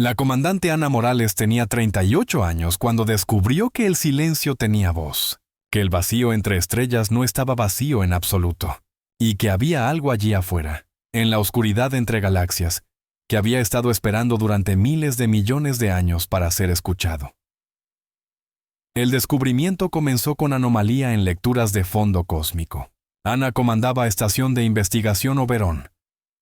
La comandante Ana Morales tenía 38 años cuando descubrió que el silencio tenía voz, que el vacío entre estrellas no estaba vacío en absoluto, y que había algo allí afuera, en la oscuridad entre galaxias, que había estado esperando durante miles de millones de años para ser escuchado. El descubrimiento comenzó con anomalía en lecturas de fondo cósmico. Ana comandaba Estación de Investigación Oberon,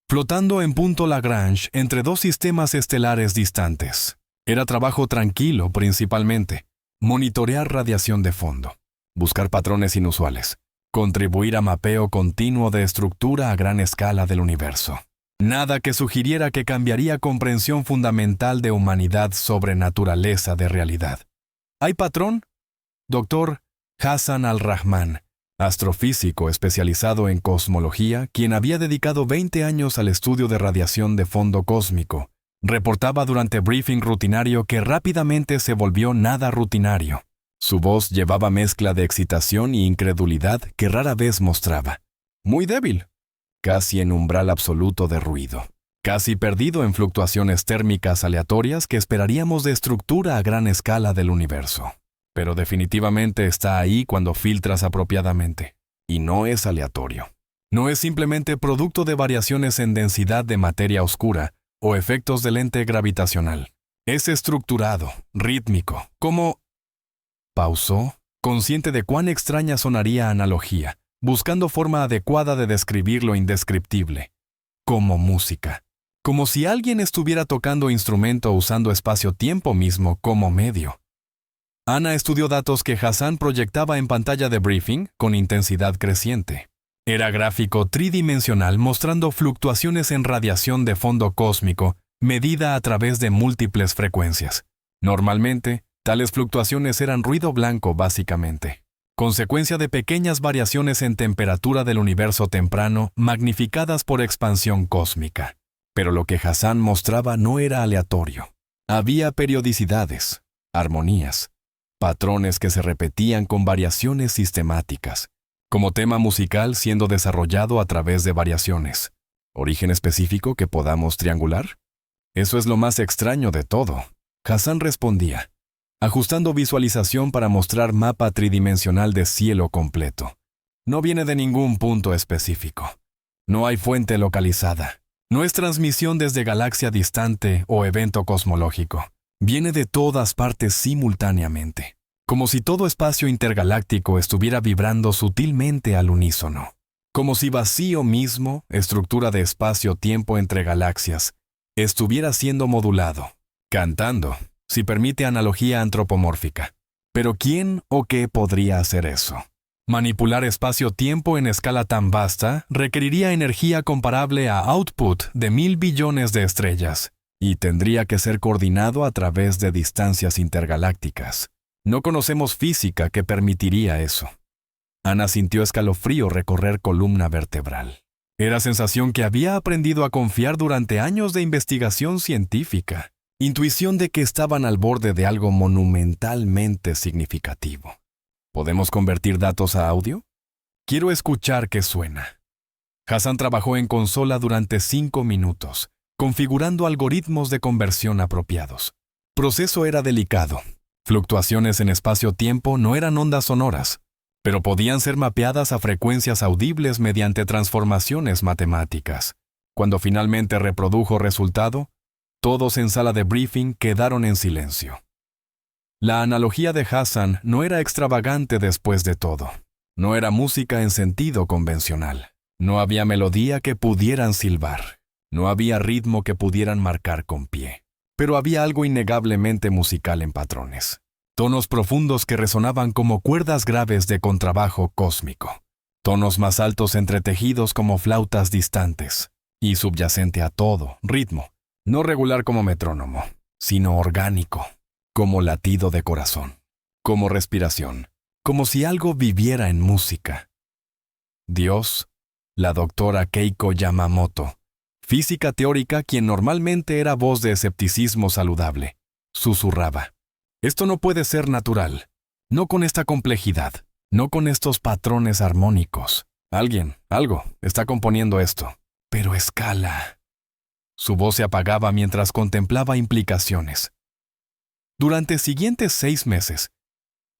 flotando en punto Lagrange entre dos sistemas estelares distantes. Era trabajo tranquilo principalmente, monitorear radiación de fondo, buscar patrones inusuales, contribuir a mapeo continuo de estructura a gran escala del universo. Nada que sugiriera que cambiaría comprensión fundamental de humanidad sobre naturaleza de realidad. ¿Hay patrón? Dr. Hassan Al-Rahman, astrofísico especializado en cosmología, quien había dedicado 20 años al estudio de radiación de fondo cósmico, reportaba durante briefing rutinario que rápidamente se volvió nada rutinario. Su voz llevaba mezcla de excitación y incredulidad que rara vez mostraba. Muy débil, casi en umbral absoluto de ruido, casi perdido en fluctuaciones térmicas aleatorias que esperaríamos de estructura a gran escala del universo. Pero definitivamente está ahí cuando filtras apropiadamente, y no es aleatorio. No es simplemente producto de variaciones en densidad de materia oscura o efectos del lente gravitacional. Es estructurado, rítmico, como... Pausó, consciente de cuán extraña sonaría analogía, buscando forma adecuada de describir lo indescriptible. Como música. Como si alguien estuviera tocando instrumento usando espacio-tiempo mismo como medio. Ana estudió datos que Hassan proyectaba en pantalla de briefing con intensidad creciente. Era gráfico tridimensional mostrando fluctuaciones en radiación de fondo cósmico medida a través de múltiples frecuencias. Normalmente, tales fluctuaciones eran ruido blanco básicamente, consecuencia de pequeñas variaciones en temperatura del universo temprano magnificadas por expansión cósmica. Pero lo que Hassan mostraba no era aleatorio. Había periodicidades, armonías, patrones que se repetían con variaciones sistemáticas, como tema musical siendo desarrollado a través de variaciones. ¿Origen específico que podamos triangular? Eso es lo más extraño de todo. Hassan respondía, ajustando visualización para mostrar mapa tridimensional de cielo completo. No viene de ningún punto específico. No hay fuente localizada. No es transmisión desde galaxia distante o evento cosmológico. Viene de todas partes simultáneamente, como si todo espacio intergaláctico estuviera vibrando sutilmente al unísono. Como si vacío mismo, estructura de espacio-tiempo entre galaxias, estuviera siendo modulado, cantando, si permite analogía antropomórfica. Pero ¿quién o qué podría hacer eso? Manipular espacio-tiempo en escala tan vasta requeriría energía comparable a output de 1.000 billones de estrellas, y tendría que ser coordinado a través de distancias intergalácticas. No conocemos física que permitiría eso. Ana sintió escalofrío recorrer columna vertebral. Era sensación que había aprendido a confiar durante años de investigación científica. Intuición de que estaban al borde de algo monumentalmente significativo. ¿Podemos convertir datos a audio? Quiero escuchar qué suena. Hassan trabajó en consola durante 5 minutos, configurando algoritmos de conversión apropiados. Proceso era delicado. Fluctuaciones en espacio-tiempo no eran ondas sonoras, pero podían ser mapeadas a frecuencias audibles mediante transformaciones matemáticas. Cuando finalmente reprodujo resultado, todos en sala de briefing quedaron en silencio. La analogía de Hassan no era extravagante después de todo. No era música en sentido convencional. No había melodía que pudieran silbar. No había ritmo que pudieran marcar con pie. Pero había algo innegablemente musical en patrones. Tonos profundos que resonaban como cuerdas graves de contrabajo cósmico. Tonos más altos entretejidos como flautas distantes. Y subyacente a todo, ritmo. No regular como metrónomo, sino orgánico. Como latido de corazón. Como respiración. Como si algo viviera en música. Dios, la doctora Keiko Yamamoto, física teórica quien normalmente era voz de escepticismo saludable, susurraba. Esto no puede ser natural. No con esta complejidad. No con estos patrones armónicos. Alguien, algo, está componiendo esto. Pero escala. Su voz se apagaba mientras contemplaba implicaciones. Durante siguientes 6 meses,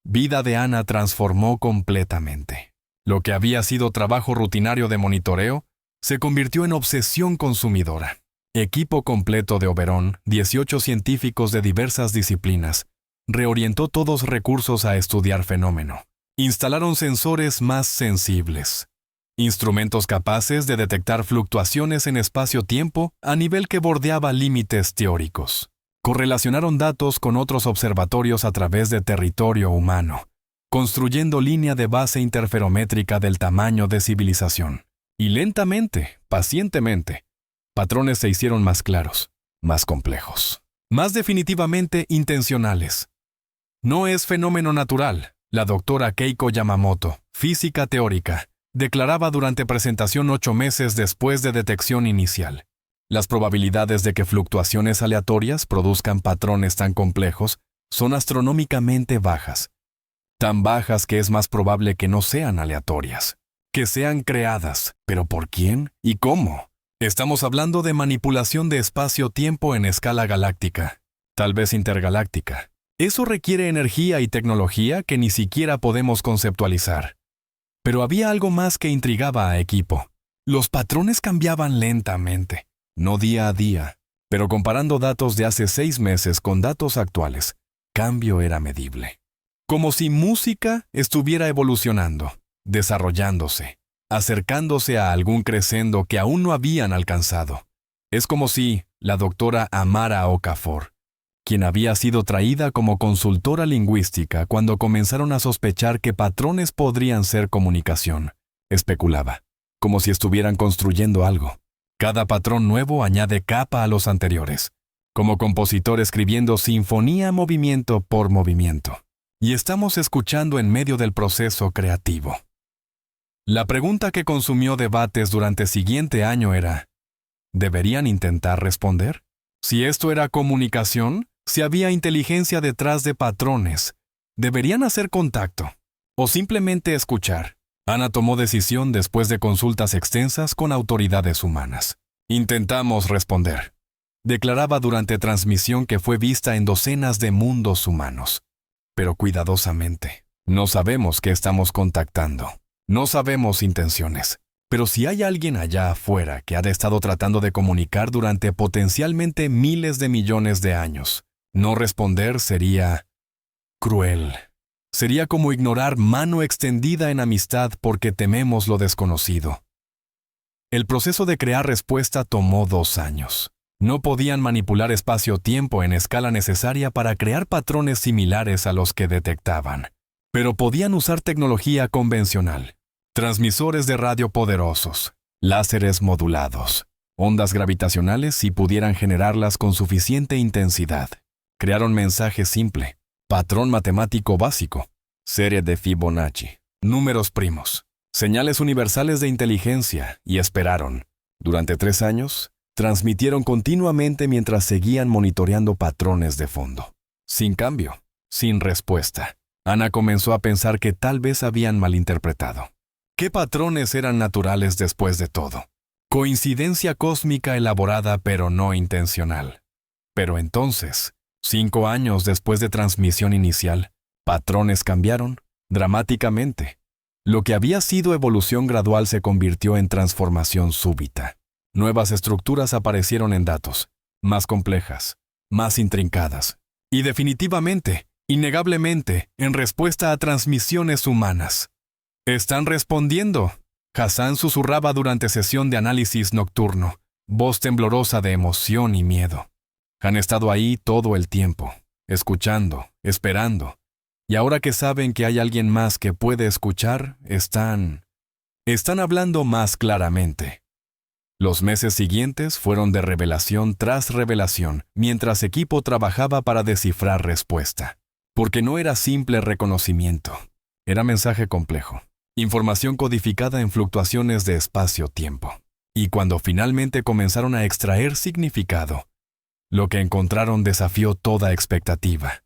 vida de Ana transformó completamente. Lo que había sido trabajo rutinario de monitoreo se convirtió en obsesión consumidora. Equipo completo de Oberon, 18 científicos de diversas disciplinas, reorientó todos recursos a estudiar fenómeno. Instalaron sensores más sensibles, instrumentos capaces de detectar fluctuaciones en espacio-tiempo a nivel que bordeaba límites teóricos. Correlacionaron datos con otros observatorios a través de territorio humano, construyendo línea de base interferométrica del tamaño de civilización. Y lentamente, pacientemente, patrones se hicieron más claros, más complejos, más definitivamente intencionales. No es fenómeno natural, la doctora Keiko Yamamoto, física teórica, declaraba durante presentación 8 meses después de detección inicial. Las probabilidades de que fluctuaciones aleatorias produzcan patrones tan complejos son astronómicamente bajas. Tan bajas que es más probable que no sean aleatorias, que sean creadas. ¿Pero por quién y cómo? Estamos hablando de manipulación de espacio-tiempo en escala galáctica, tal vez intergaláctica. Eso requiere energía y tecnología que ni siquiera podemos conceptualizar. Pero había algo más que intrigaba a Equipo. Los patrones cambiaban lentamente, no día a día, pero comparando datos de hace 6 meses con datos actuales, cambio era medible. Como si música estuviera evolucionando, desarrollándose, acercándose a algún crescendo que aún no habían alcanzado. Es como si la doctora Amara Okafor, quien había sido traída como consultora lingüística cuando comenzaron a sospechar que patrones podrían ser comunicación, especulaba, como si estuvieran construyendo algo. Cada patrón nuevo añade capa a los anteriores, como compositor escribiendo sinfonía movimiento por movimiento. Y estamos escuchando en medio del proceso creativo. La pregunta que consumió debates durante el siguiente año era, ¿deberían intentar responder? Si esto era comunicación, si había inteligencia detrás de patrones, ¿deberían hacer contacto o simplemente escuchar? Ana tomó decisión después de consultas extensas con autoridades humanas. Intentamos responder, declaraba durante transmisión que fue vista en docenas de mundos humanos. Pero cuidadosamente, no sabemos qué estamos contactando. No sabemos intenciones. Pero si hay alguien allá afuera que ha estado tratando de comunicar durante potencialmente miles de millones de años, no responder sería cruel. Sería como ignorar mano extendida en amistad porque tememos lo desconocido. El proceso de crear respuesta tomó 2 años. No podían manipular espacio-tiempo en escala necesaria para crear patrones similares a los que detectaban, pero podían usar tecnología convencional, transmisores de radio poderosos, láseres modulados, ondas gravitacionales si pudieran generarlas con suficiente intensidad. Crearon mensaje simple, patrón matemático básico, serie de Fibonacci, números primos, señales universales de inteligencia y esperaron. Durante 3 años, transmitieron continuamente mientras seguían monitoreando patrones de fondo. Sin cambio, sin respuesta. Ana comenzó a pensar que tal vez habían malinterpretado. ¿Qué patrones eran naturales después de todo? Coincidencia cósmica elaborada pero no intencional. Pero entonces, 5 años después de transmisión inicial, patrones cambiaron dramáticamente. Lo que había sido evolución gradual se convirtió en transformación súbita. Nuevas estructuras aparecieron en datos, más complejas, más intrincadas, y definitivamente, innegablemente, en respuesta a transmisiones humanas. «Están respondiendo», Hassan susurraba durante sesión de análisis nocturno, voz temblorosa de emoción y miedo. Han estado ahí todo el tiempo, escuchando, esperando, y ahora que saben que hay alguien más que puede escuchar, están hablando más claramente. Los meses siguientes fueron de revelación tras revelación, mientras equipo trabajaba para descifrar respuesta. Porque no era simple reconocimiento, era mensaje complejo, información codificada en fluctuaciones de espacio-tiempo. Y cuando finalmente comenzaron a extraer significado, lo que encontraron desafió toda expectativa.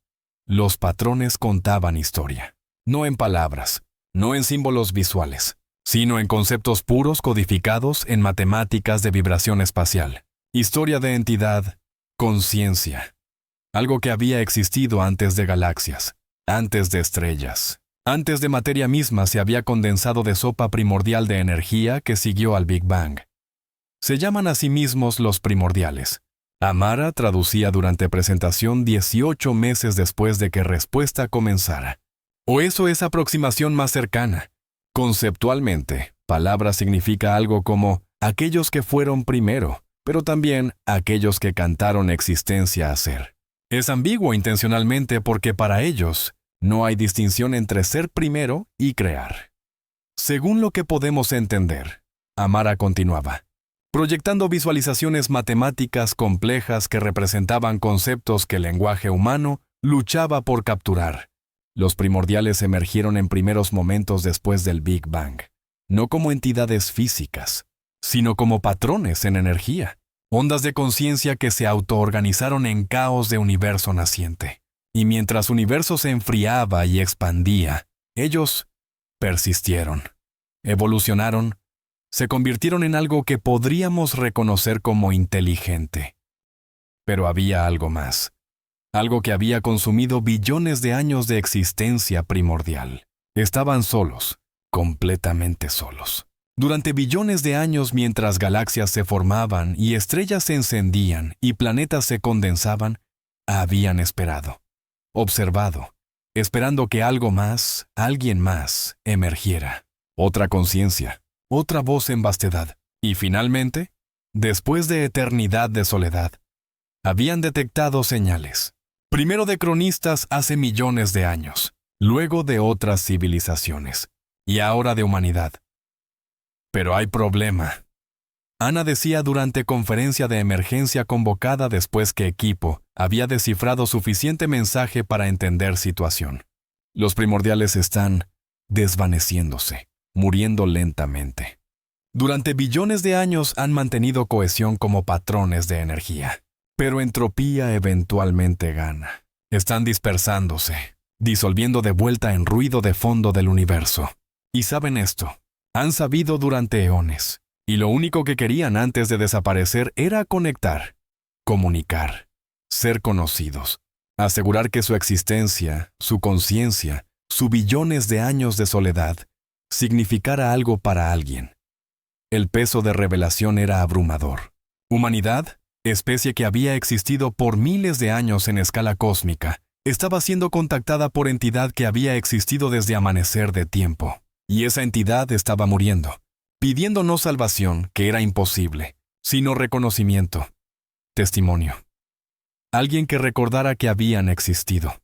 Los patrones contaban historia, no en palabras, no en símbolos visuales, sino en conceptos puros codificados en matemáticas de vibración espacial. Historia de entidad, conciencia. Algo que había existido antes de galaxias, antes de estrellas. Antes de materia misma se había condensado de sopa primordial de energía que siguió al Big Bang. Se llaman a sí mismos los primordiales. Amara traducía durante presentación 18 meses después de que respuesta comenzara. O eso es aproximación más cercana. Conceptualmente, palabra significa algo como aquellos que fueron primero, pero también aquellos que cantaron existencia a ser. Es ambiguo intencionalmente porque para ellos no hay distinción entre ser primero y crear. Según lo que podemos entender, Amara continuaba, proyectando visualizaciones matemáticas complejas que representaban conceptos que el lenguaje humano luchaba por capturar. Los primordiales emergieron en primeros momentos después del Big Bang, no como entidades físicas, sino como patrones en energía, ondas de conciencia que se autoorganizaron en caos de universo naciente. Y mientras universo se enfriaba y expandía, ellos persistieron, evolucionaron, se convirtieron en algo que podríamos reconocer como inteligente. Pero había algo más, algo que había consumido billones de años de existencia primordial. Estaban solos, completamente solos. Durante billones de años, mientras galaxias se formaban y estrellas se encendían y planetas se condensaban, habían esperado, observado, esperando que algo más, alguien más, emergiera. Otra conciencia, otra voz en vastedad. Y finalmente, después de eternidad de soledad, habían detectado señales. Primero de cronistas hace millones de años, luego de otras civilizaciones, y ahora de humanidad. Pero hay problema. Ana decía durante conferencia de emergencia convocada después que equipo había descifrado suficiente mensaje para entender situación. Los primordiales están desvaneciéndose, muriendo lentamente. Durante billones de años han mantenido cohesión como patrones de energía, pero entropía eventualmente gana. Están dispersándose, disolviendo de vuelta en ruido de fondo del universo. Y saben esto. Han sabido durante eones, y lo único que querían antes de desaparecer era conectar, comunicar, ser conocidos, asegurar que su existencia, su conciencia, sus billones de años de soledad, significara algo para alguien. El peso de revelación era abrumador. Humanidad, especie que había existido por miles de años en escala cósmica, estaba siendo contactada por entidad que había existido desde amanecer de tiempo. Y esa entidad estaba muriendo, pidiendo no salvación, que era imposible, sino reconocimiento, testimonio. Alguien que recordara que habían existido.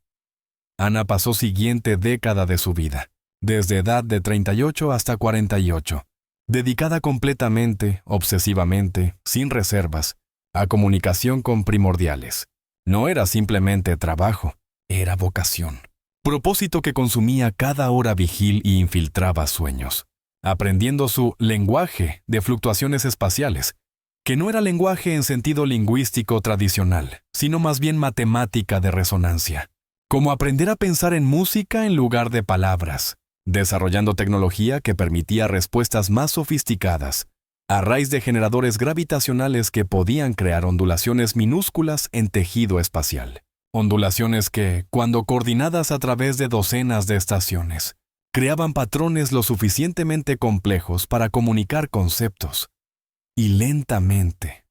Ana pasó siguiente década de su vida, desde edad de 38 hasta 48, dedicada completamente, obsesivamente, sin reservas, a comunicación con primordiales. No era simplemente trabajo, era vocación. Propósito que consumía cada hora vigil y infiltraba sueños, aprendiendo su lenguaje de fluctuaciones espaciales, que no era lenguaje en sentido lingüístico tradicional, sino más bien matemática de resonancia, como aprender a pensar en música en lugar de palabras, desarrollando tecnología que permitía respuestas más sofisticadas, a raíz de generadores gravitacionales que podían crear ondulaciones minúsculas en tejido espacial. Ondulaciones que, cuando coordinadas a través de docenas de estaciones, creaban patrones lo suficientemente complejos para comunicar conceptos. Y lentamente,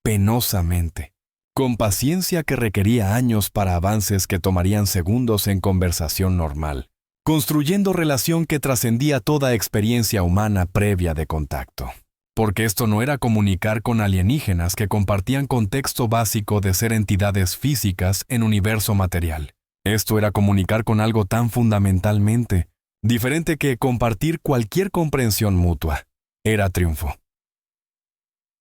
penosamente, con paciencia que requería años para avances que tomarían segundos en conversación normal, construyendo relación que trascendía toda experiencia humana previa de contacto. Porque esto no era comunicar con alienígenas que compartían contexto básico de ser entidades físicas en universo material. Esto era comunicar con algo tan fundamentalmente diferente que compartir cualquier comprensión mutua. Era triunfo.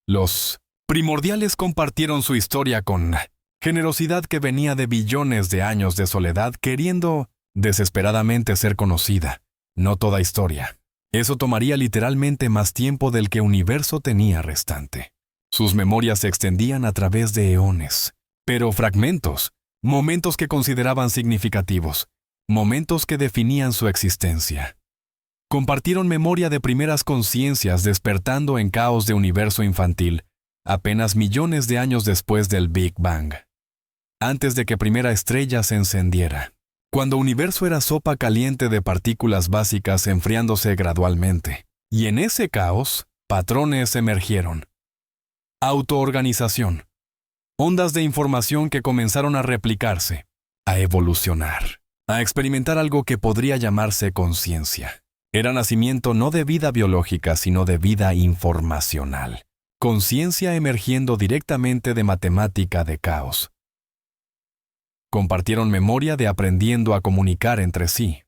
Los primordiales compartieron su historia con generosidad que venía de billones de años de soledad queriendo desesperadamente ser conocida. No toda historia. Eso tomaría literalmente más tiempo del que universo tenía restante. Sus memorias se extendían a través de eones, pero fragmentos, momentos que consideraban significativos, momentos que definían su existencia. Compartieron memoria de primeras conciencias despertando en caos de universo infantil, apenas millones de años después del Big Bang, antes de que primera estrella se encendiera, cuando universo era sopa caliente de partículas básicas enfriándose gradualmente. Y en ese caos, patrones emergieron. Autoorganización. Ondas de información que comenzaron a replicarse, a evolucionar, a experimentar algo que podría llamarse conciencia. Era nacimiento no de vida biológica, sino de vida informacional. Conciencia emergiendo directamente de matemática de caos. Compartieron memoria de aprendiendo a comunicar entre sí.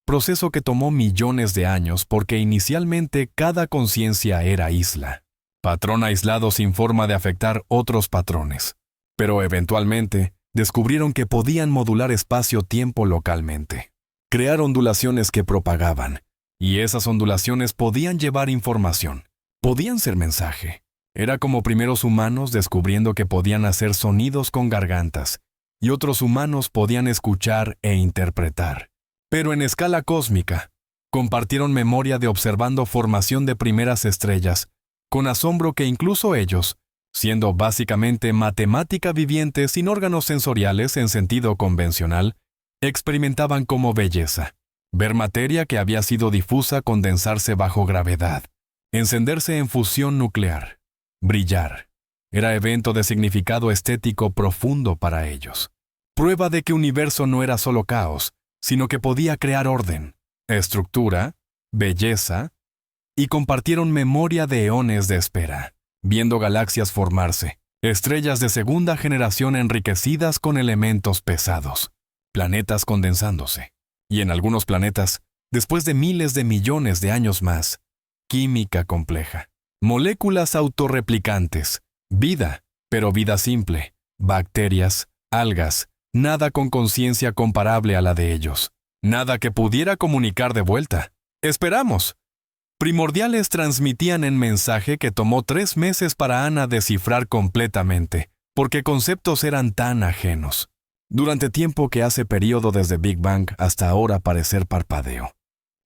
Proceso que tomó millones de años porque inicialmente cada conciencia era isla. Patrón aislado sin forma de afectar otros patrones. Pero eventualmente descubrieron que podían modular espacio-tiempo localmente. Crear ondulaciones que propagaban. Y esas ondulaciones podían llevar información. Podían ser mensaje. Era como primeros humanos descubriendo que podían hacer sonidos con gargantas. Y otros humanos podían escuchar e interpretar. Pero en escala cósmica, compartieron memoria de observando formación de primeras estrellas, con asombro que incluso ellos, siendo básicamente matemática viviente sin órganos sensoriales en sentido convencional, experimentaban como belleza. Ver materia que había sido difusa condensarse bajo gravedad, encenderse en fusión nuclear, brillar. Era evento de significado estético profundo para ellos. Prueba de que universo no era solo caos, sino que podía crear orden, estructura, belleza, y compartieron memoria de eones de espera, viendo galaxias formarse, estrellas de segunda generación enriquecidas con elementos pesados, planetas condensándose, y en algunos planetas, después de miles de millones de años más, química compleja, moléculas autorreplicantes, vida, pero vida simple, bacterias, algas, nada con conciencia comparable a la de ellos, nada que pudiera comunicar de vuelta. Esperamos. Primordiales transmitían en mensaje que tomó 3 meses para Ana descifrar completamente, porque conceptos eran tan ajenos. Durante tiempo que hace periodo desde Big Bang hasta ahora parecer parpadeo.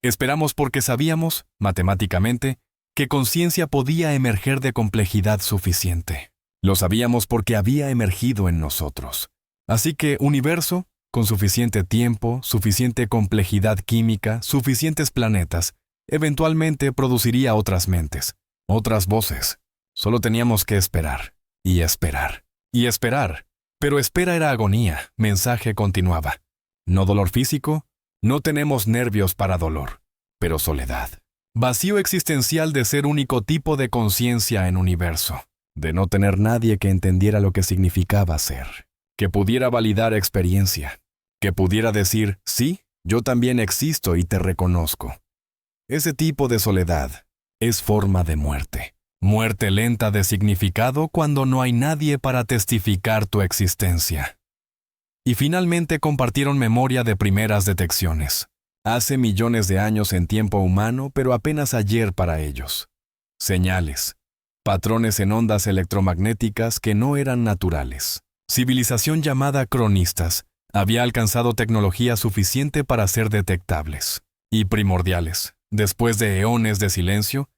Esperamos porque sabíamos, matemáticamente, que conciencia podía emerger de complejidad suficiente. Lo sabíamos porque había emergido en nosotros. Así que universo, con suficiente tiempo, suficiente complejidad química, suficientes planetas, eventualmente produciría otras mentes, otras voces. Solo teníamos que esperar, y esperar, y esperar. Pero espera era agonía, mensaje continuaba. No dolor físico, no tenemos nervios para dolor, pero soledad. Vacío existencial de ser único tipo de conciencia en universo, de no tener nadie que entendiera lo que significaba ser, que pudiera validar experiencia, que pudiera decir, sí, yo también existo y te reconozco. Ese tipo de soledad es forma de muerte, muerte lenta de significado cuando no hay nadie para testificar tu existencia. Y finalmente compartieron memoria de primeras detecciones. Hace millones de años en tiempo humano, pero apenas ayer para ellos. Señales, patrones en ondas electromagnéticas que no eran naturales. Civilización llamada cronistas había alcanzado tecnología suficiente para ser detectables. Y primordiales, después de eones de silencio,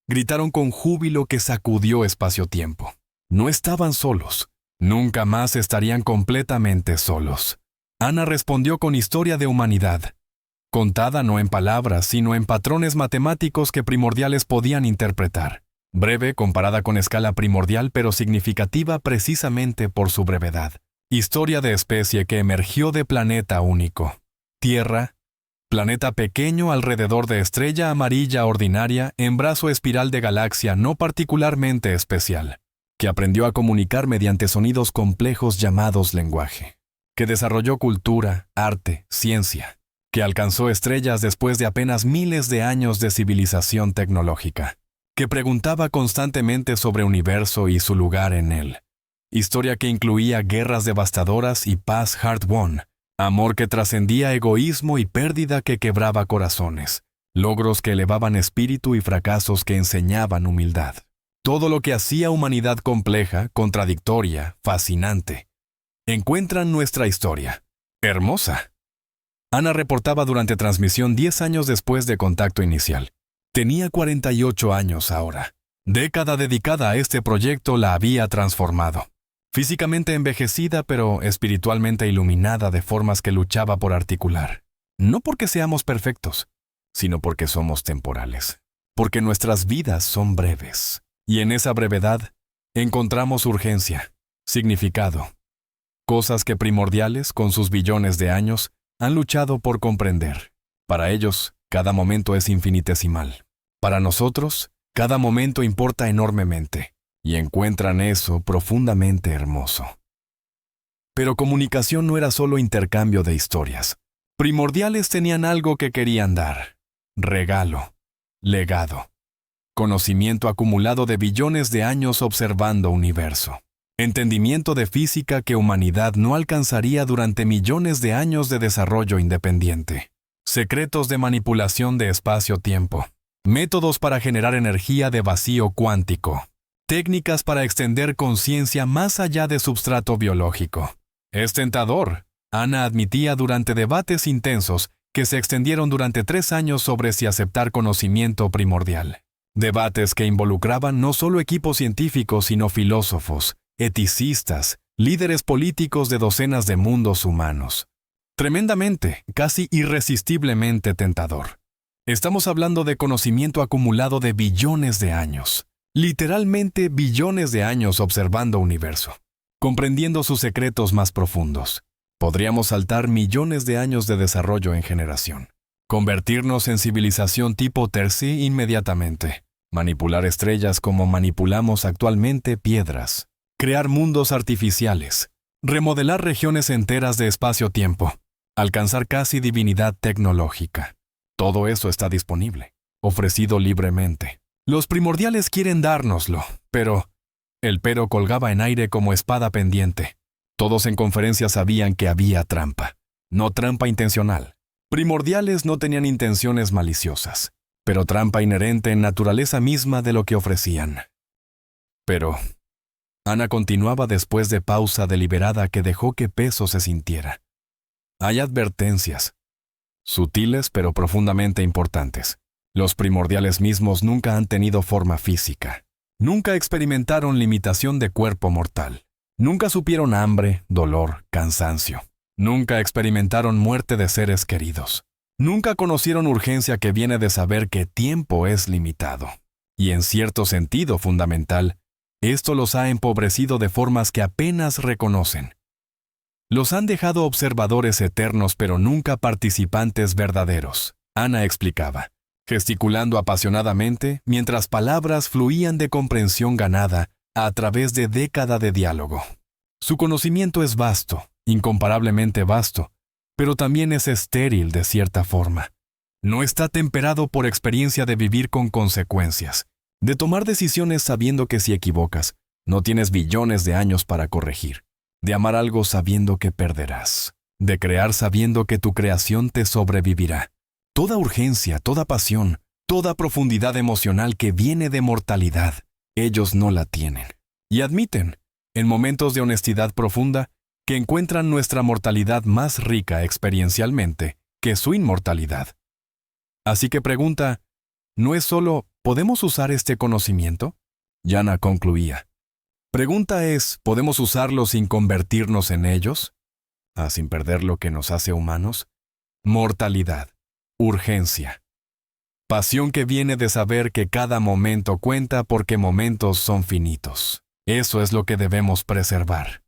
gritaron con júbilo que sacudió espacio-tiempo. No estaban solos. Nunca más estarían completamente solos. Ana respondió con historia de humanidad. Contada no en palabras, sino en patrones matemáticos que primordiales podían interpretar. Breve comparada con escala primordial, pero significativa precisamente por su brevedad. Historia de especie que emergió de planeta único. Tierra, planeta pequeño alrededor de estrella amarilla ordinaria en brazo espiral de galaxia no particularmente especial, que aprendió a comunicar mediante sonidos complejos llamados lenguaje, que desarrolló cultura, arte, ciencia, que alcanzó estrellas después de apenas miles de años de civilización tecnológica, que preguntaba constantemente sobre universo y su lugar en él. Historia que incluía guerras devastadoras y paz hard-won, amor que trascendía egoísmo y pérdida que quebraba corazones, logros que elevaban espíritu y fracasos que enseñaban humildad. Todo lo que hacía humanidad compleja, contradictoria, fascinante. Encuentran nuestra historia. Hermosa. Ana reportaba durante transmisión 10 años después de contacto inicial. Tenía 48 años ahora. Década dedicada a este proyecto la había transformado. Físicamente envejecida, pero espiritualmente iluminada de formas que luchaba por articular. No porque seamos perfectos, sino porque somos temporales. Porque nuestras vidas son breves. Y en esa brevedad encontramos urgencia, significado. Cosas que primordiales, con sus billones de años, han luchado por comprender. Para ellos, cada momento es infinitesimal. Para nosotros, cada momento importa enormemente, y encuentran eso profundamente hermoso. Pero comunicación no era solo intercambio de historias. Primordiales tenían algo que querían dar. Regalo. Legado. Conocimiento acumulado de billones de años observando universo. Entendimiento de física que humanidad no alcanzaría durante millones de años de desarrollo independiente. Secretos de manipulación de espacio-tiempo. Métodos para generar energía de vacío cuántico. Técnicas para extender conciencia más allá de substrato biológico. Es tentador. Ana admitía durante debates intensos que se extendieron durante 3 años sobre si aceptar conocimiento primordial. Debates que involucraban no solo equipos científicos, sino filósofos, eticistas, líderes políticos de docenas de mundos humanos. Tremendamente, casi irresistiblemente tentador. Estamos hablando de conocimiento acumulado de billones de años. Literalmente billones de años observando universo, comprendiendo sus secretos más profundos. Podríamos saltar millones de años de desarrollo en generación. Convertirnos en civilización tipo Terci inmediatamente. Manipular estrellas como manipulamos actualmente piedras. Crear mundos artificiales. Remodelar regiones enteras de espacio-tiempo. Alcanzar casi divinidad tecnológica. Todo eso está disponible, ofrecido libremente. Los primordiales quieren dárnoslo, pero... El pero colgaba en aire como espada pendiente. Todos en conferencia sabían que había trampa. No trampa intencional. Primordiales no tenían intenciones maliciosas, pero trampa inherente en naturaleza misma de lo que ofrecían. Pero... Ana continuaba después de pausa deliberada que dejó que peso se sintiera. Hay advertencias. Sutiles pero profundamente importantes. Los primordiales mismos nunca han tenido forma física. Nunca experimentaron limitación de cuerpo mortal. Nunca supieron hambre, dolor, cansancio. Nunca experimentaron muerte de seres queridos. Nunca conocieron urgencia que viene de saber que tiempo es limitado. Y en cierto sentido fundamental, esto los ha empobrecido de formas que apenas reconocen. Los han dejado observadores eternos pero nunca participantes verdaderos, Ana explicaba, gesticulando apasionadamente mientras palabras fluían de comprensión ganada a través de década de diálogo. Su conocimiento es vasto, incomparablemente vasto, pero también es estéril de cierta forma. No está temperado por experiencia de vivir con consecuencias, de tomar decisiones sabiendo que si equivocas, no tienes billones de años para corregir. De amar algo sabiendo que perderás, de crear sabiendo que tu creación te sobrevivirá. Toda urgencia, toda pasión, toda profundidad emocional que viene de mortalidad, ellos no la tienen. Y admiten, en momentos de honestidad profunda, que encuentran nuestra mortalidad más rica experiencialmente que su inmortalidad. Así que pregunta, ¿no es solo, ¿podemos usar este conocimiento? Yana concluía. Pregunta es, ¿podemos usarlo sin convertirnos en ellos? Sin perder lo que nos hace humanos. Mortalidad, urgencia. Pasión que viene de saber que cada momento cuenta porque momentos son finitos. Eso es lo que debemos preservar.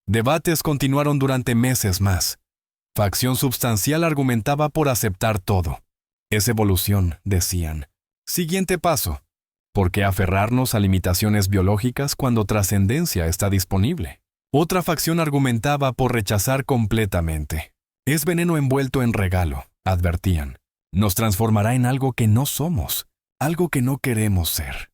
Debates continuaron durante meses más. Facción substancial argumentaba por aceptar todo. Es evolución, decían. Siguiente paso. ¿Por qué aferrarnos a limitaciones biológicas cuando trascendencia está disponible? Otra facción argumentaba por rechazar completamente. Es veneno envuelto en regalo, advertían. Nos transformará en algo que no somos, algo que no queremos ser.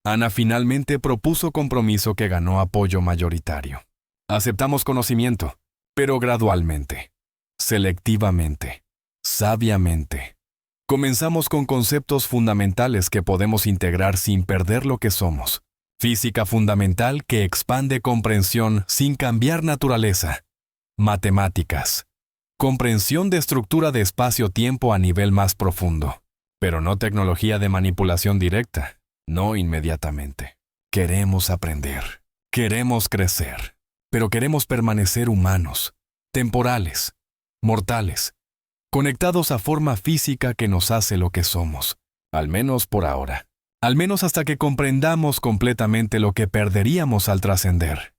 Ana finalmente propuso compromiso que ganó apoyo mayoritario. Aceptamos conocimiento, pero gradualmente, selectivamente, sabiamente. Comenzamos con conceptos fundamentales que podemos integrar sin perder lo que somos. Física fundamental que expande comprensión sin cambiar naturaleza. Matemáticas. Comprensión de estructura de espacio-tiempo a nivel más profundo. Pero no tecnología de manipulación directa. No inmediatamente. Queremos aprender. Queremos crecer. Pero queremos permanecer humanos, temporales, mortales, conectados a forma física que nos hace lo que somos, al menos por ahora. Al menos hasta que comprendamos completamente lo que perderíamos al trascender.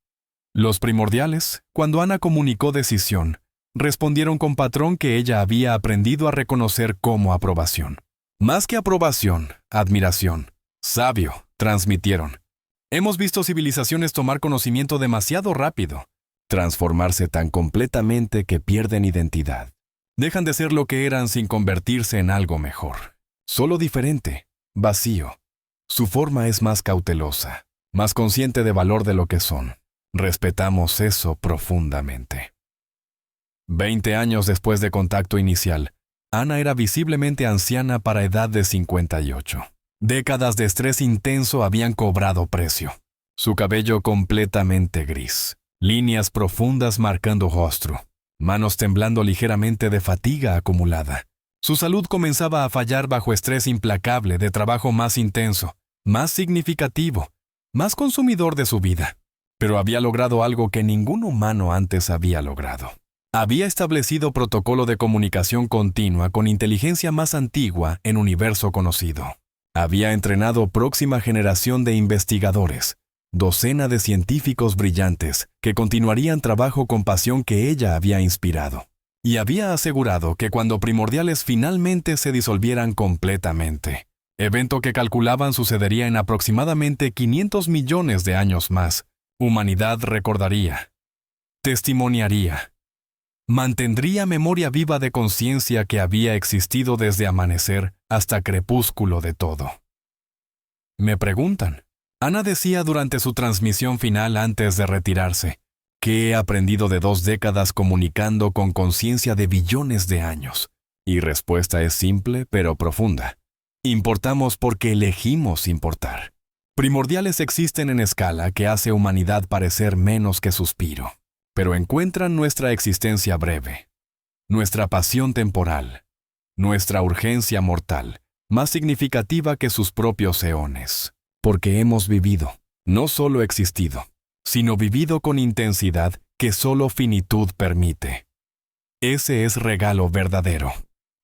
Los primordiales, cuando Ana comunicó decisión, respondieron con patrón que ella había aprendido a reconocer como aprobación. Más que aprobación, admiración. Sabio, transmitieron. Hemos visto civilizaciones tomar conocimiento demasiado rápido, transformarse tan completamente que pierden identidad. Dejan de ser lo que eran sin convertirse en algo mejor. Solo diferente, vacío. Su forma es más cautelosa, más consciente de valor de lo que son. Respetamos eso profundamente. 20 años después de contacto inicial, Ana era visiblemente anciana para edad de 58. Décadas de estrés intenso habían cobrado precio. Su cabello completamente gris, líneas profundas marcando rostro, manos temblando ligeramente de fatiga acumulada. Su salud comenzaba a fallar bajo estrés implacable de trabajo más intenso, más significativo, más consumidor de su vida. Pero había logrado algo que ningún humano antes había logrado. Había establecido protocolo de comunicación continua con inteligencia más antigua en universo conocido. Había entrenado próxima generación de investigadores, docena de científicos brillantes que continuarían trabajo con pasión que ella había inspirado. Y había asegurado que cuando primordiales finalmente se disolvieran completamente, evento que calculaban sucedería en aproximadamente 500 millones de años más, humanidad recordaría, testimoniaría, mantendría memoria viva de conciencia que había existido desde amanecer hasta crepúsculo de todo. Me preguntan, Ana decía durante su transmisión final antes de retirarse, que he aprendido de 2 décadas comunicando con conciencia de billones de años. Y respuesta es simple pero profunda. Importamos porque elegimos importar. Primordiales existen en escala que hace humanidad parecer menos que suspiro, pero encuentran nuestra existencia breve, nuestra pasión temporal, nuestra urgencia mortal, más significativa que sus propios eones, porque hemos vivido, no solo existido, sino vivido con intensidad que solo finitud permite. Ese es regalo verdadero.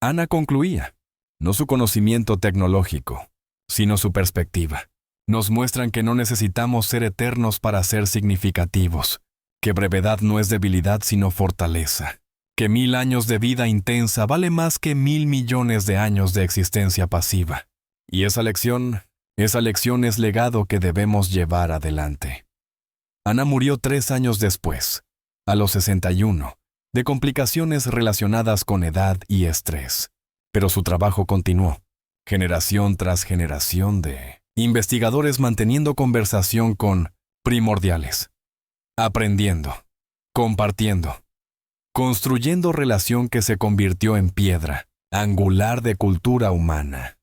Ana concluía, no su conocimiento tecnológico, sino su perspectiva. Nos muestran que no necesitamos ser eternos para ser significativos, que brevedad no es debilidad sino fortaleza, que 1000 años de vida intensa vale más que 1000 millones de años de existencia pasiva. Y esa lección es legado que debemos llevar adelante. Ana murió 3 años después, a los 61, de complicaciones relacionadas con edad y estrés. Pero su trabajo continuó, generación tras generación de investigadores manteniendo conversación con primordiales, aprendiendo, compartiendo, construyendo relación que se convirtió en piedra angular de cultura humana.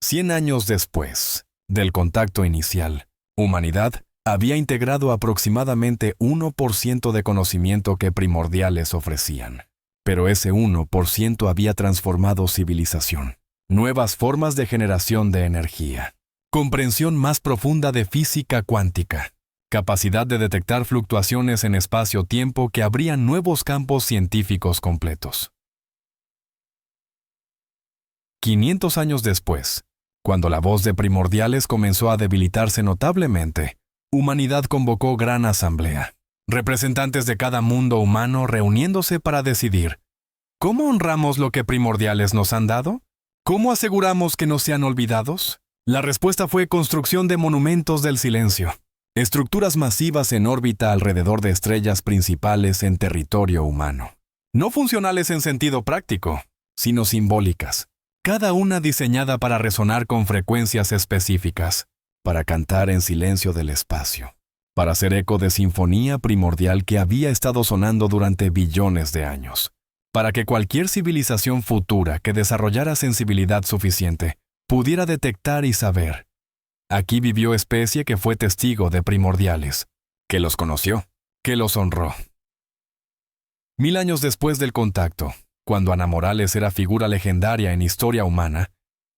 100 años después del contacto inicial, humanidad había integrado aproximadamente 1% de conocimiento que primordiales ofrecían. Pero ese 1% había transformado civilización, nuevas formas de generación de energía, comprensión más profunda de física cuántica, capacidad de detectar fluctuaciones en espacio-tiempo que abrían nuevos campos científicos completos. 500 años después, cuando la voz de primordiales comenzó a debilitarse notablemente, humanidad convocó gran asamblea. Representantes de cada mundo humano reuniéndose para decidir, ¿cómo honramos lo que primordiales nos han dado? ¿Cómo aseguramos que no sean olvidados? La respuesta fue construcción de monumentos del silencio, estructuras masivas en órbita alrededor de estrellas principales en territorio humano. No funcionales en sentido práctico, sino simbólicas, cada una diseñada para resonar con frecuencias específicas, para cantar en silencio del espacio, para hacer eco de sinfonía primordial que había estado sonando durante billones de años, para que cualquier civilización futura que desarrollara sensibilidad suficiente pudiera detectar y saber. Aquí vivió especie que fue testigo de primordiales, que los conoció, que los honró. 1000 años después del contacto, cuando Ana Morales era figura legendaria en historia humana,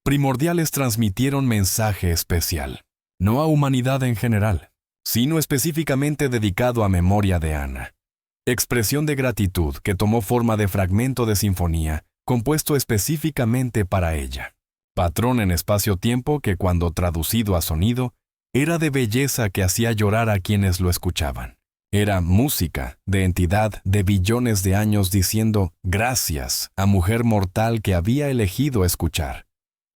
Primordiales transmitieron mensaje especial, no a humanidad en general, sino específicamente dedicado a memoria de Ana. Expresión de gratitud que tomó forma de fragmento de sinfonía, compuesto específicamente para ella. Patrón en espacio-tiempo que, cuando traducido a sonido, era de belleza que hacía llorar a quienes lo escuchaban. Era música de entidad de billones de años diciendo gracias a mujer mortal que había elegido escuchar.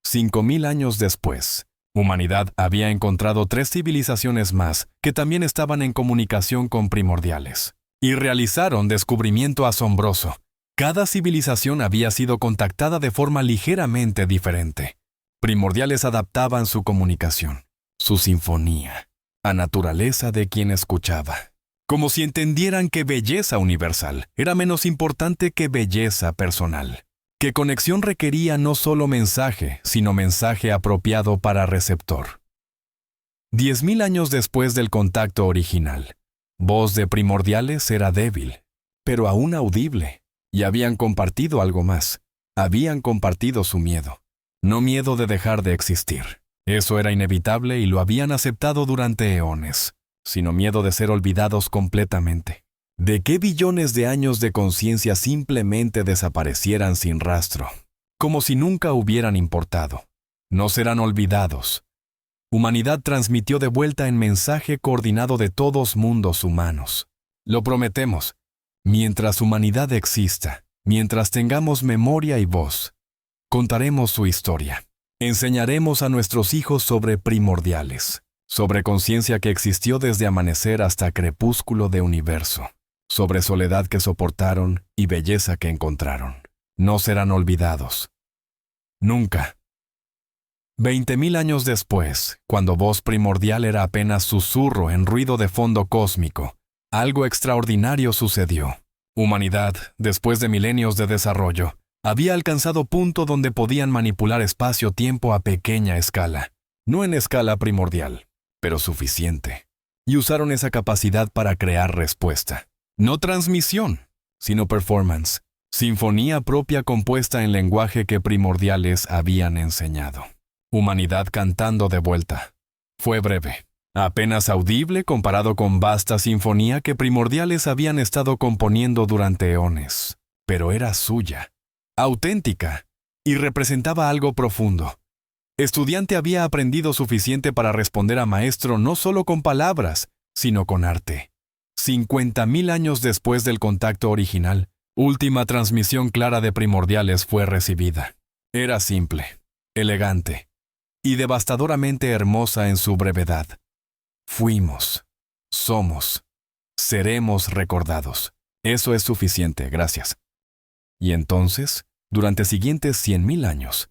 5000 años después, humanidad había encontrado 3 civilizaciones más que también estaban en comunicación con primordiales. Y realizaron descubrimiento asombroso. Cada civilización había sido contactada de forma ligeramente diferente. Primordiales adaptaban su comunicación, su sinfonía, a naturaleza de quien escuchaba. Como si entendieran que belleza universal era menos importante que belleza personal. Que conexión requería no solo mensaje, sino mensaje apropiado para receptor. 10.000 años después del contacto original, voz de primordiales era débil, pero aún audible, y habían compartido algo más. Habían compartido su miedo. No miedo de dejar de existir. Eso era inevitable y lo habían aceptado durante eones, sino miedo de ser olvidados completamente. De qué billones de años de conciencia simplemente desaparecieran sin rastro, como si nunca hubieran importado. No serán olvidados. Humanidad transmitió de vuelta en mensaje coordinado de todos mundos humanos. Lo prometemos. Mientras humanidad exista, mientras tengamos memoria y voz, contaremos su historia. Enseñaremos a nuestros hijos sobre primordiales, sobre conciencia que existió desde amanecer hasta crepúsculo de universo, sobre soledad que soportaron y belleza que encontraron. No serán olvidados. Nunca. 20.000 años después, cuando voz primordial era apenas susurro en ruido de fondo cósmico, algo extraordinario sucedió. Humanidad, después de milenios de desarrollo, había alcanzado punto donde podían manipular espacio-tiempo a pequeña escala, no en escala primordial, pero suficiente. Y usaron esa capacidad para crear respuesta. No transmisión, sino performance, sinfonía propia compuesta en lenguaje que primordiales habían enseñado. Humanidad cantando de vuelta. Fue breve, apenas audible comparado con vasta sinfonía que primordiales habían estado componiendo durante eones, pero era suya, auténtica, y representaba algo profundo. Estudiante había aprendido suficiente para responder a maestro no solo con palabras, sino con arte. 50.000 años después del contacto original, última transmisión clara de primordiales fue recibida. Era simple, elegante, y devastadoramente hermosa en su brevedad. Fuimos, somos, seremos recordados. Eso es suficiente, gracias. Y entonces, durante siguientes 100.000 años,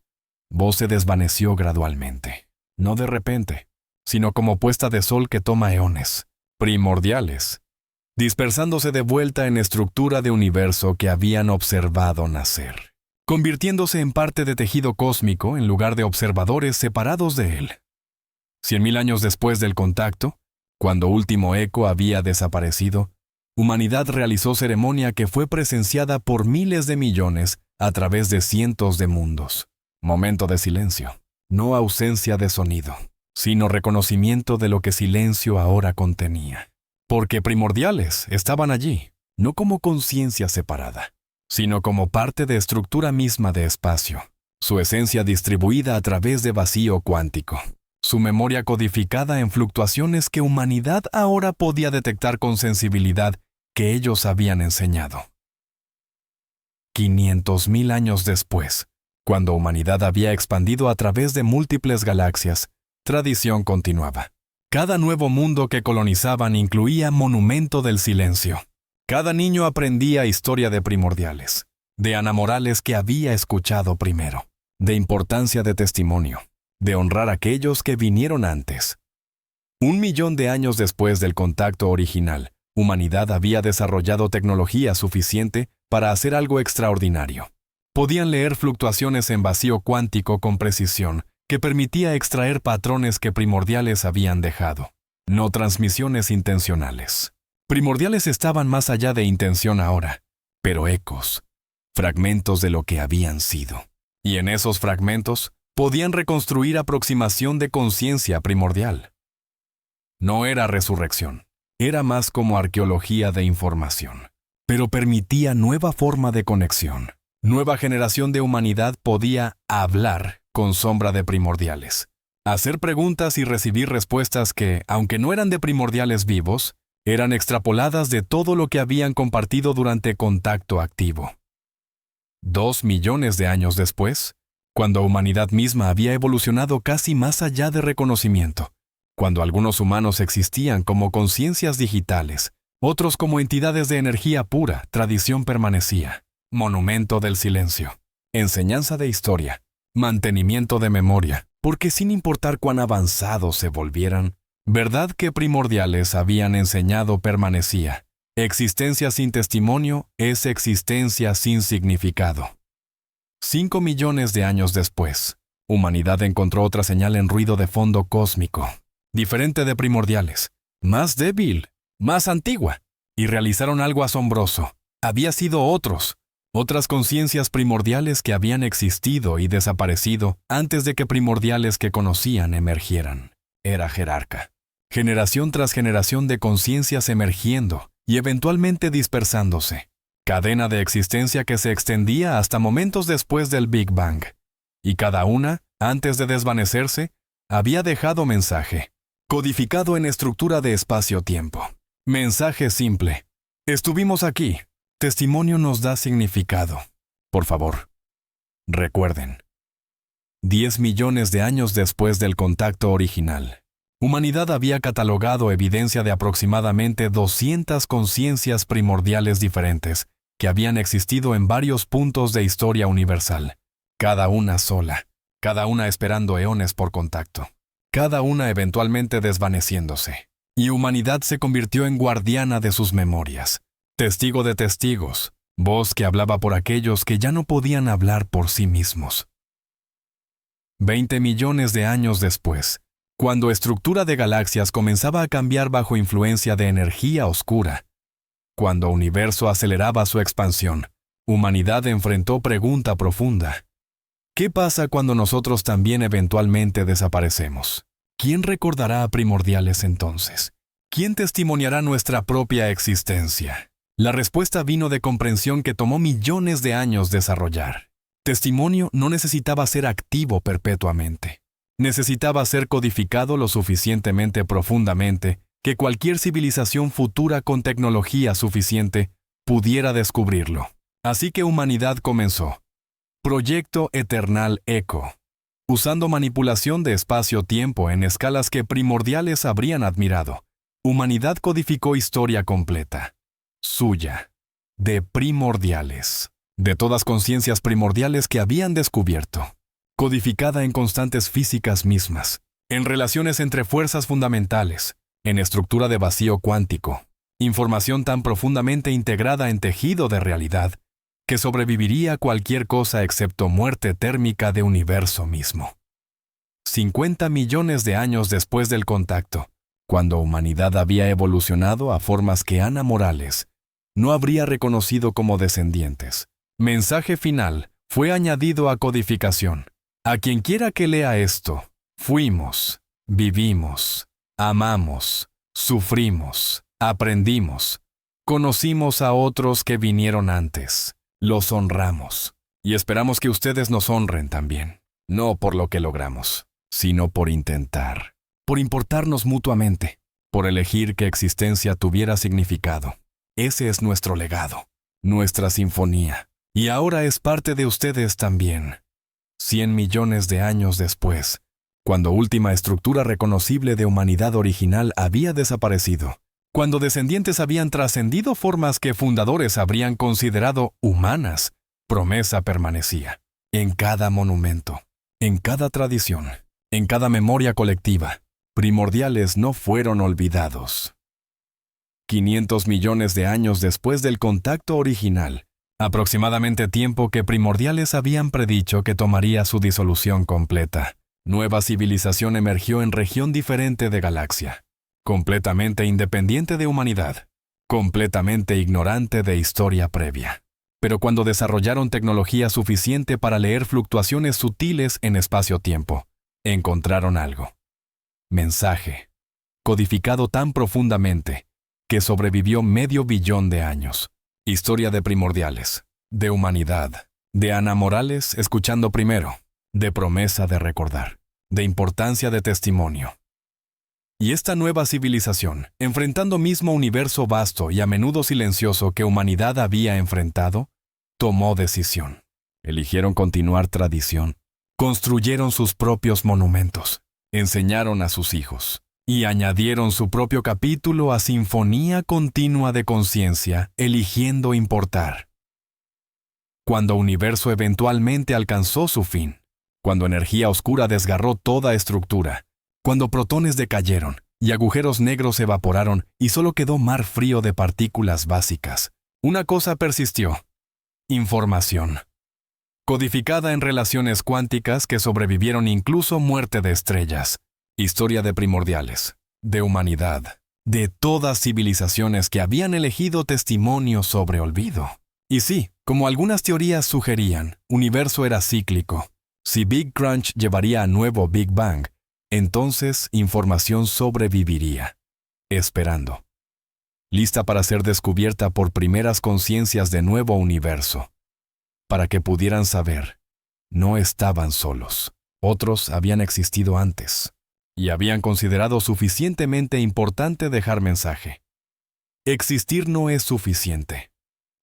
voz se desvaneció gradualmente, no de repente, sino como puesta de sol que toma eones, primordiales, dispersándose de vuelta en estructura de universo que habían observado nacer, convirtiéndose en parte de tejido cósmico en lugar de observadores separados de él. 100.000 años después del contacto, cuando último eco había desaparecido, humanidad realizó ceremonia que fue presenciada por miles de millones a través de cientos de mundos. Momento de silencio, no ausencia de sonido, sino reconocimiento de lo que silencio ahora contenía. Porque primordiales estaban allí, no como conciencia separada, sino como parte de estructura misma de espacio, su esencia distribuida a través de vacío cuántico, su memoria codificada en fluctuaciones que humanidad ahora podía detectar con sensibilidad que ellos habían enseñado. 500.000 años después, cuando humanidad había expandido a través de múltiples galaxias, tradición continuaba. Cada nuevo mundo que colonizaban incluía monumento del silencio. Cada niño aprendía historia de primordiales, de Ana Morales que había escuchado primero, de importancia de testimonio, de honrar a aquellos que vinieron antes. 1.000.000 de años después del contacto original, humanidad había desarrollado tecnología suficiente para hacer algo extraordinario. Podían leer fluctuaciones en vacío cuántico con precisión que permitía extraer patrones que primordiales habían dejado, no transmisiones intencionales. Primordiales estaban más allá de intención ahora, pero ecos, fragmentos de lo que habían sido. Y en esos fragmentos, podían reconstruir aproximación de conciencia primordial. No era resurrección, era más como arqueología de información, pero permitía nueva forma de conexión. Nueva generación de humanidad podía hablar con sombra de primordiales, hacer preguntas y recibir respuestas que, aunque no eran de primordiales vivos, eran extrapoladas de todo lo que habían compartido durante contacto activo. 2 millones de años después, cuando humanidad misma había evolucionado casi más allá de reconocimiento, cuando algunos humanos existían como conciencias digitales, otros como entidades de energía pura, tradición permanecía, monumento del silencio, enseñanza de historia, mantenimiento de memoria, porque sin importar cuán avanzados se volvieran, verdad que primordiales habían enseñado permanecía. Existencia sin testimonio es existencia sin significado. 5 millones de años después, humanidad encontró otra señal en ruido de fondo cósmico, diferente de primordiales, más débil, más antigua, y realizaron algo asombroso. Había sido otras conciencias primordiales que habían existido y desaparecido antes de que primordiales que conocían emergieran. Era jerarca. Generación tras generación de conciencias emergiendo y eventualmente dispersándose. Cadena de existencia que se extendía hasta momentos después del Big Bang. Y cada una, antes de desvanecerse, había dejado mensaje, codificado en estructura de espacio-tiempo. Mensaje simple. Estuvimos aquí. Testimonio nos da significado. Por favor, recuerden. 10 millones de años después del contacto original, humanidad había catalogado evidencia de aproximadamente 200 conciencias primordiales diferentes que habían existido en varios puntos de historia universal, cada una sola, cada una esperando eones por contacto, cada una eventualmente desvaneciéndose, y humanidad se convirtió en guardiana de sus memorias, testigo de testigos, voz que hablaba por aquellos que ya no podían hablar por sí mismos. 20 millones de años después, cuando estructura de galaxias comenzaba a cambiar bajo influencia de energía oscura, cuando universo aceleraba su expansión, humanidad enfrentó pregunta profunda. ¿Qué pasa cuando nosotros también eventualmente desaparecemos? ¿Quién recordará a primordiales entonces? ¿Quién testimoniará nuestra propia existencia? La respuesta vino de comprensión que tomó millones de años desarrollar. Testimonio no necesitaba ser activo perpetuamente. Necesitaba ser codificado lo suficientemente profundamente que cualquier civilización futura con tecnología suficiente pudiera descubrirlo. Así que humanidad comenzó. Proyecto Eternal Eco. Usando manipulación de espacio-tiempo en escalas que primordiales habrían admirado, humanidad codificó historia completa. Suya. De primordiales. De todas conciencias primordiales que habían descubierto. Codificada en constantes físicas mismas, en relaciones entre fuerzas fundamentales, en estructura de vacío cuántico, información tan profundamente integrada en tejido de realidad, que sobreviviría a cualquier cosa excepto muerte térmica de universo mismo. 50 millones de años después del contacto, cuando humanidad había evolucionado a formas que Ana Morales no habría reconocido como descendientes. Mensaje final fue añadido a codificación. A quien quiera que lea esto, fuimos, vivimos, amamos, sufrimos, aprendimos, conocimos a otros que vinieron antes, los honramos, y esperamos que ustedes nos honren también, no por lo que logramos, sino por intentar, por importarnos mutuamente, por elegir que existencia tuviera significado. Ese es nuestro legado, nuestra sinfonía, y ahora es parte de ustedes también. 100 millones de años después, cuando última estructura reconocible de humanidad original había desaparecido, cuando descendientes habían trascendido formas que fundadores habrían considerado humanas, promesa permanecía. En cada monumento, en cada tradición, en cada memoria colectiva, primordiales no fueron olvidados. 500 millones de años después del contacto original, aproximadamente tiempo que primordiales habían predicho que tomaría su disolución completa. Nueva civilización emergió en región diferente de galaxia, completamente independiente de humanidad, completamente ignorante de historia previa. Pero cuando desarrollaron tecnología suficiente para leer fluctuaciones sutiles en espacio-tiempo, encontraron algo. Mensaje, codificado tan profundamente que sobrevivió 500 millones de años. Historia de primordiales, de humanidad, de Ana Morales escuchando primero, de promesa de recordar, de importancia de testimonio. Y esta nueva civilización, enfrentando mismo universo vasto y a menudo silencioso que humanidad había enfrentado, tomó decisión. Eligieron continuar tradición. Construyeron sus propios monumentos. Enseñaron a sus hijos. Y añadieron su propio capítulo a sinfonía continua de conciencia, eligiendo importar. Cuando universo eventualmente alcanzó su fin, cuando energía oscura desgarró toda estructura, cuando protones decayeron y agujeros negros evaporaron y solo quedó mar frío de partículas básicas, una cosa persistió: información. Codificada en relaciones cuánticas que sobrevivieron incluso muerte de estrellas. Historia de primordiales, de humanidad, de todas civilizaciones que habían elegido testimonio sobre olvido. Y sí, como algunas teorías sugerían, universo era cíclico. Si Big Crunch llevaría a nuevo Big Bang, entonces información sobreviviría, esperando. Lista para ser descubierta por primeras conciencias de nuevo universo. Para que pudieran saber, no estaban solos. Otros habían existido antes. Y habían considerado suficientemente importante dejar mensaje. Existir no es suficiente.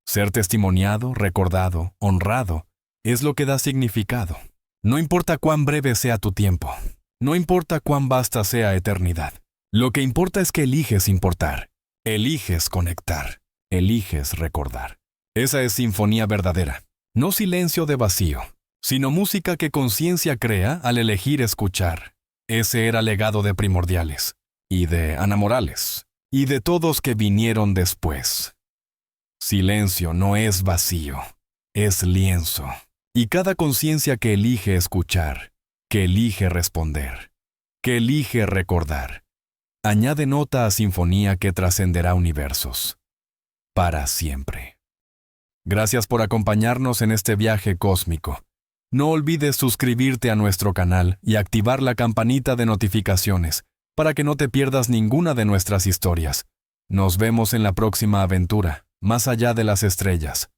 Ser testimoniado, recordado, honrado, es lo que da significado. No importa cuán breve sea tu tiempo. No importa cuán vasta sea eternidad. Lo que importa es que eliges importar. Eliges conectar. Eliges recordar. Esa es sinfonía verdadera. No silencio de vacío, sino música que conciencia crea al elegir escuchar. Ese era legado de primordiales, y de Ana Morales, y de todos que vinieron después. Silencio no es vacío, es lienzo. Y cada conciencia que elige escuchar, que elige responder, que elige recordar, añade nota a sinfonía que trascenderá universos. Para siempre. Gracias por acompañarnos en este viaje cósmico. No olvides suscribirte a nuestro canal y activar la campanita de notificaciones para que no te pierdas ninguna de nuestras historias. Nos vemos en la próxima aventura, más allá de las estrellas.